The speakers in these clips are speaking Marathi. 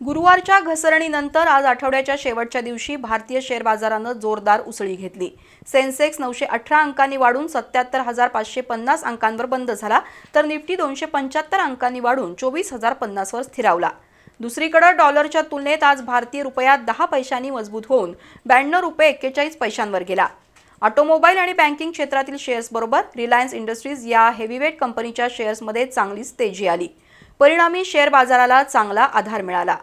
गुरुवारच्या घसरणीनंतर आज आठवड्याच्या शेवटच्या दिवशी भारतीय शेअर बाजारानं जोरदार उसळी घेतली। सेन्सेक्स 918 अंकांनी वाढून 77,550 अंकांवर बंद झाला, तर निफ्टी 275 अंकांनी वाढून 24,050 वर स्थिरावला। दुसरीकडे डॉलरच्या तुलनेत आज भारतीय रुपया 10 पैशांनी मजबूत होऊन 92 रुपये 41 पैशांवर गेला। ऑटोमोबाईल आणि बँकिंग क्षेत्रातील शेअर्स बरोबर रिलायन्स इंडस्ट्रीज या हेवीवेट कंपनीच्या शेअर्समध्ये चांगलीच तेजी आली। परिणामी शेअर बाजाराला चांगला आधार मिळाला।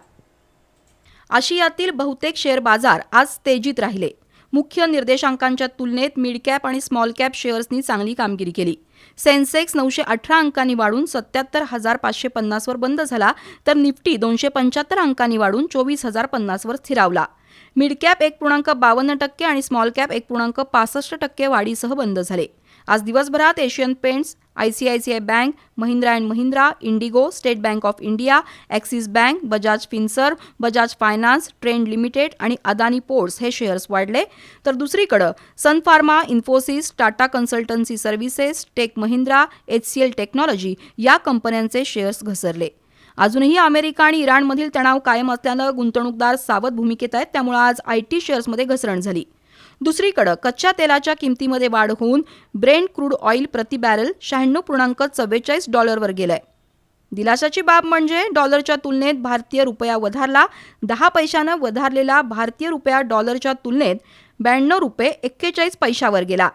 आशियातील बहुतेक शेअर बाजार आज तेजीत राहिले। मुख्य निर्देशांकांच्या तुलनेत मिड कॅप आणि स्मॉल कॅप शेअर्सनी चांगली कामगिरी केली। सेन्सेक्स 918 अंकांनी वाढून 77,550 वर बंद झाला, तर निफ्टी 275 अंकांनी वाढून 24,050 वर स्थिरावला। मिड कॅप 1.52% आणि स्मॉल कॅप 1.65% वाढीसह बंद झाले। आज दिवसभरात Asian Paints, ICICI Bank, Mahindra and Mahindra, IndiGo, State Bank of India, Axis Bank, Bajaj Finserv, Bajaj Finance, Trent Limited आणि अदानी पोर्ट्स हे शेअर्स वाढले, तर दुसरीकडे Sun Pharma, Infosys, Tata Consultancy Services, Tech Mahindra, HCL Technology या कंपन्यांचे शेअर्स घसरले। अजूनही अमेरिका आणि इराणमधील तणाव कायम असल्यानं गुंतवणूकदार सावध भूमिकेत आहेत, त्यामुळे आज IT शेअर्समध्ये घसरण झाली। दुसरीकडे कच्च्या तेलाच्या किमतीमध्ये वाढ होऊन ब्रेंट क्रूड ऑइल प्रति बॅरल $96.44 वर गेलाय। दिलासाची बाब म्हणजे डॉलरच्या तुलनेत भारतीय रुपया वधारला। 10 पैशानं वधारलेला भारतीय रुपया डॉलरच्या तुलनेत 92 रुपये 41 पैशावर गेला।